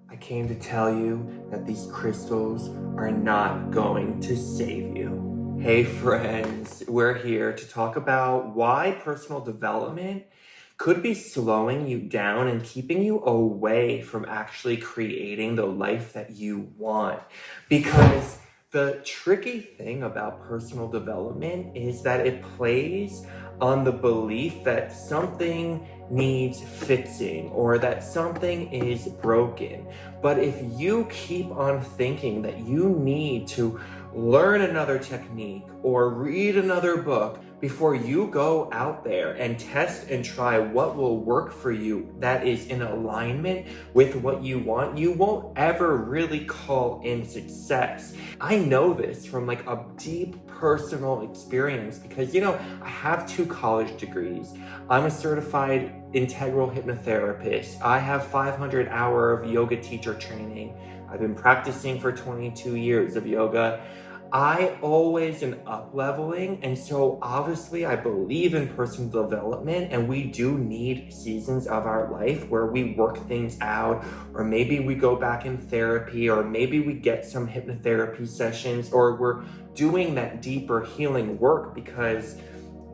I came to tell you that these crystals are not going to save you. Hey friends, we're here to talk about why personal development could be slowing you down and keeping you away from actually creating the life that you want. Because the tricky thing about personal development is that it plays on the belief that something needs fixing or that something is broken. But if you keep on thinking that you need to learn another technique or read another book before you go out there and test and try what will work for you that is in alignment with what you want, you won't ever really call in success. I know this from like a deep personal experience because, I have 2 college degrees. I'm a certified integral hypnotherapist. I have 500-hour of yoga teacher training. I've been practicing for 22 years of yoga. I always am up-leveling, and so obviously I believe in personal development, and we do need seasons of our life where we work things out, or maybe we go back in therapy, or maybe we get some hypnotherapy sessions, or we're doing that deeper healing work because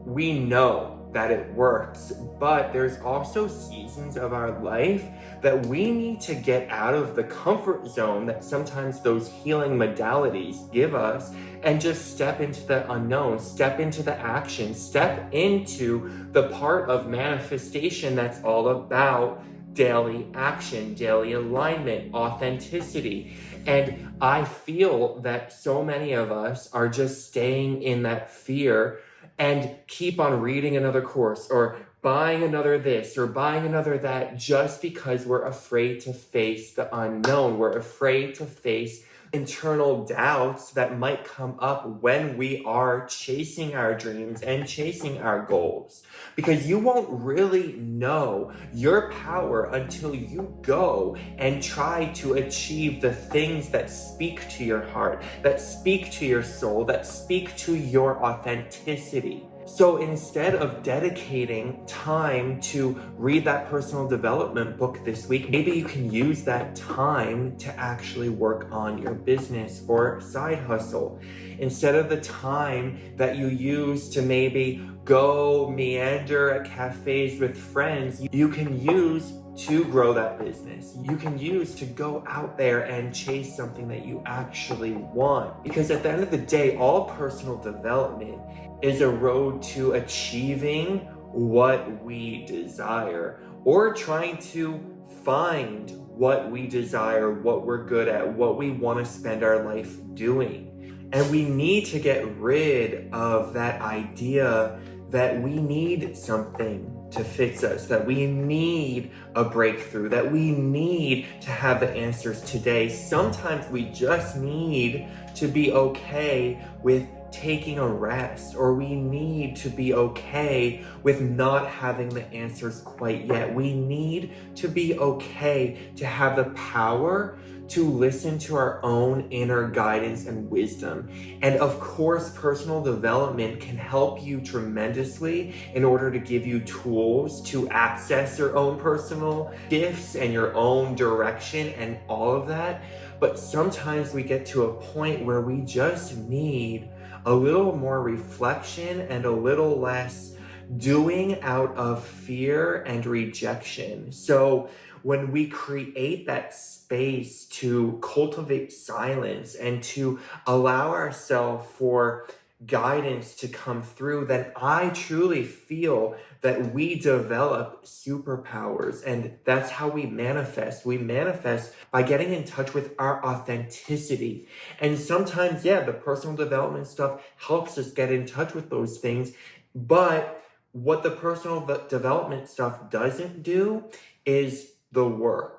we know that it works. But there's also seasons of our life that we need to get out of the comfort zone that sometimes those healing modalities give us and just step into the unknown, step into the action, step into the part of manifestation that's all about daily action, daily alignment, authenticity. And I feel that so many of us are just staying in that fear and keep on reading another course or buying another this or buying another that just because we're afraid to face the unknown. We're afraid to face internal doubts that might come up when we are chasing our dreams and chasing our goals. Because you won't really know your power until you go and try to achieve the things that speak to your heart, that speak to your soul, that speak to your authenticity. So instead of dedicating time to read that personal development book this week, maybe you can use that time to actually work on your business or side hustle. Instead of the time that you use to maybe go meander at cafes with friends, you can use to grow that business. You can use to go out there and chase something that you actually want. Because at the end of the day, all personal development is a road to achieving what we desire or trying to find what we desire, what we're good at, what we want to spend our life doing. And we need to get rid of that idea that we need something to fix us, that we need a breakthrough, that we need to have the answers today. Sometimes we just need to be okay with taking a rest, or we need to be okay with not having the answers quite yet. We need to be okay to have the power to listen to our own inner guidance and wisdom. And of course, personal development can help you tremendously in order to give you tools to access your own personal gifts and your own direction and all of that. But sometimes we get to a point where we just need a little more reflection and a little less doing out of fear and rejection. So when we create that space to cultivate silence and to allow ourselves for guidance to come through, then I truly feel that we develop superpowers. And that's how we manifest. We manifest by getting in touch with our authenticity. And sometimes, the personal development stuff helps us get in touch with those things. But what the personal development stuff doesn't do is the work.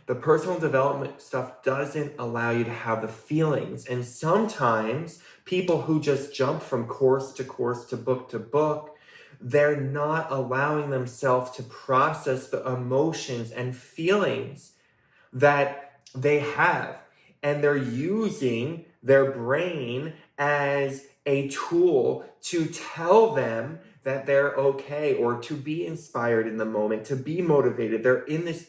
The personal development stuff doesn't allow you to have the feelings. And sometimes people who just jump from course to course to book, they're not allowing themselves to process the emotions and feelings that they have. And they're using their brain as a tool to tell them that they're okay or to be inspired in the moment, to be motivated. They're in this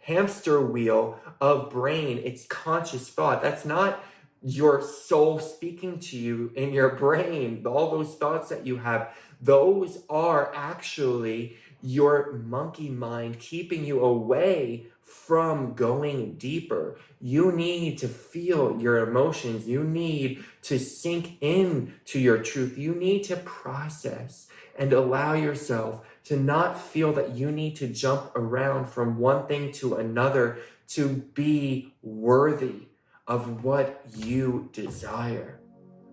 hamster wheel of brain. It's conscious thought. That's not your soul speaking to you in your brain. All those thoughts that you have, those are actually your monkey mind keeping you away from going deeper. You need to feel your emotions. You need to sink in to your truth. You need to process and allow yourself to not feel that you need to jump around from one thing to another to be worthy of what you desire.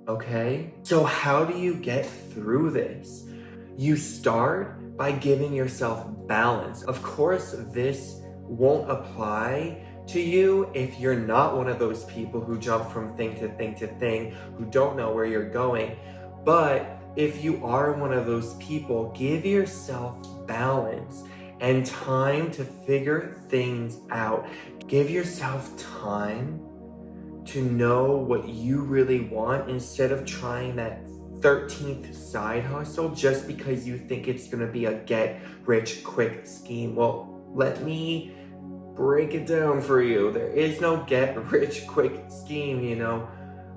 Okay? So how do you get through this? You start by giving yourself balance. Of course, this won't apply to you if you're not one of those people who jump from thing to thing to thing, who don't know where you're going. But if you are one of those people, give yourself balance and time to figure things out. Give yourself time to know what you really want instead of trying that 13th side hustle just because you think it's going to be a get rich quick scheme. Well, let me break it down for you. There is no get rich quick scheme, you know.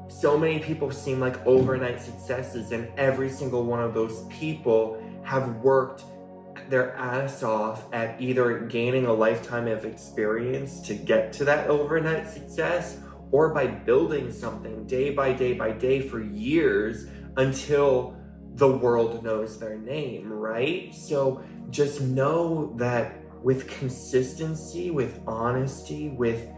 So many people seem like overnight successes, and every single one of those people have worked their ass off at either gaining a lifetime of experience to get to that overnight success, or by building something day by day by day for years until the world knows their name, right? So just know that with consistency, with honesty, with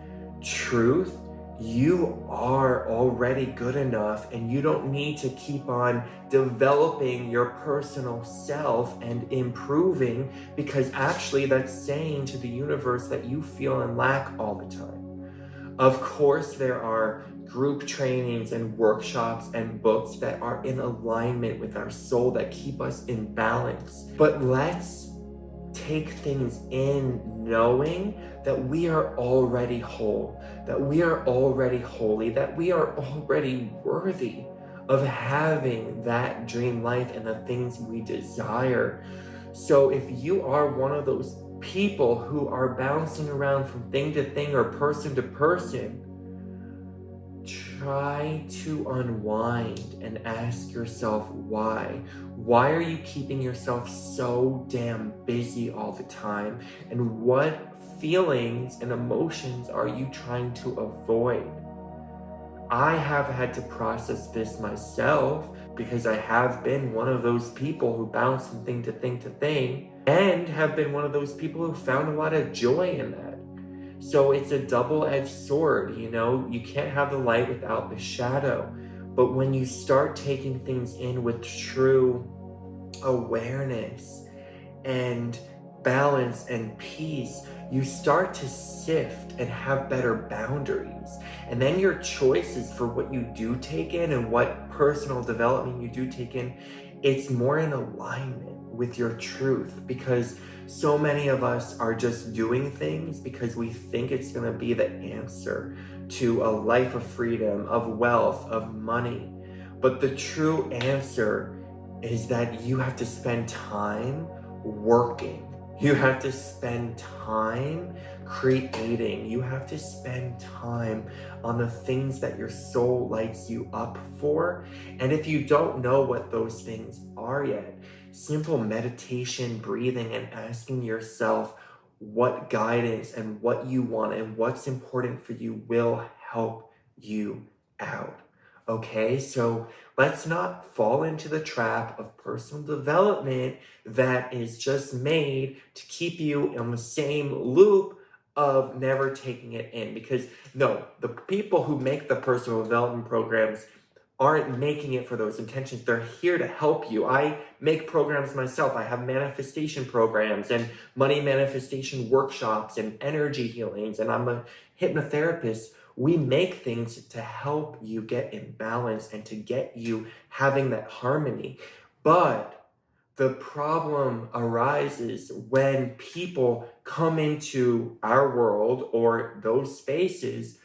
truth, you are already good enough, and you don't need to keep on developing your personal self and improving, because actually that's saying to the universe that you feel in lack all the time. Of course, there are group trainings and workshops and books that are in alignment with our soul that keep us in balance. But let's take things in knowing that we are already whole, that we are already holy, that we are already worthy of having that dream life and the things we desire. So if you are one of those people who are bouncing around from thing to thing or person to person, try to unwind and ask yourself why. Why are you keeping yourself so damn busy all the time? And what feelings and emotions are you trying to avoid? I have had to process this myself because I have been one of those people who bounce from thing to thing to thing, and have been one of those people who found a lot of joy in that. So it's a double-edged sword, you know? You can't have the light without the shadow. But when you start taking things in with true awareness and balance and peace, you start to sift and have better boundaries. And then your choices for what you do take in and what personal development you do take in, it's more in alignment with your truth, because so many of us are just doing things because we think it's going to be the answer to a life of freedom, of wealth, of money. But the true answer is that you have to spend time working. You have to spend time creating. You have to spend time on the things that your soul lights you up for. And if you don't know what those things are yet, simple meditation, breathing, and asking yourself what guidance and what you want and what's important for you will help you out. Okay, so let's not fall into the trap of personal development that is just made to keep you in the same loop of never taking it in. Because no, the people who make the personal development programs aren't making it for those intentions. They're here to help you. I make programs myself. I have manifestation programs and money manifestation workshops and energy healings, and I'm a hypnotherapist. We make things to help you get in balance and to get you having that harmony. But the problem arises when people come into our world or those spaces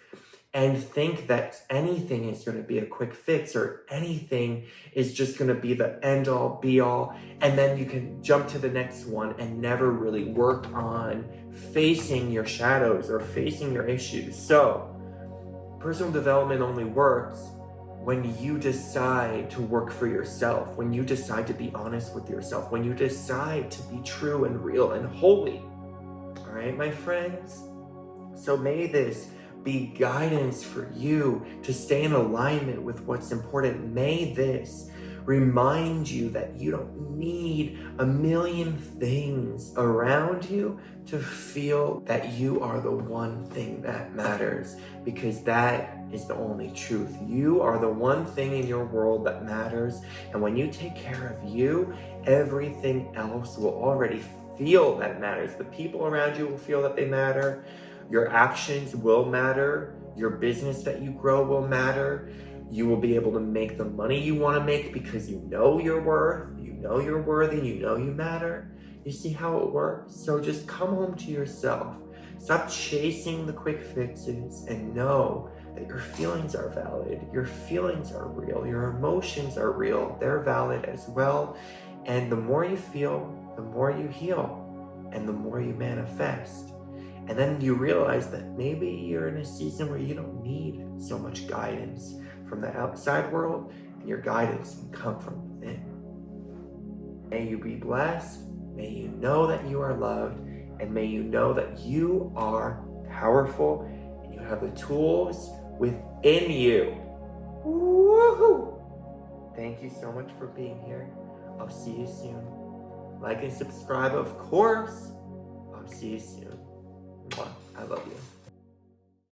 and think that anything is going to be a quick fix, or anything is just going to be the end all be all, and then you can jump to the next one and never really work on facing your shadows or facing your issues. So, personal development only works when you decide to work for yourself, when you decide to be honest with yourself, when you decide to be true and real and holy. All right, my friends? So may this be guidance for you to stay in alignment with what's important. May this remind you that you don't need a million things around you to feel that you are the one thing that matters, because that is the only truth. You are the one thing in your world that matters, and when you take care of you, everything else will already feel that matters. The people around you will feel that they matter. Your actions will matter. Your business that you grow will matter. You will be able to make the money you want to make because you know your worth, you know you're worthy, you know you matter. You see how it works? So just come home to yourself. Stop chasing the quick fixes and know that your feelings are valid. Your feelings are real. Your emotions are real. They're valid as well. And the more you feel, the more you heal, and the more you manifest. And then you realize that maybe you're in a season where you don't need so much guidance from the outside world, and your guidance can come from within. May you be blessed. May you know that you are loved, and may you know that you are powerful and you have the tools within you. Woohoo! Thank you so much for being here. I'll see you soon. Like and subscribe, of course. I'll see you soon. I love you.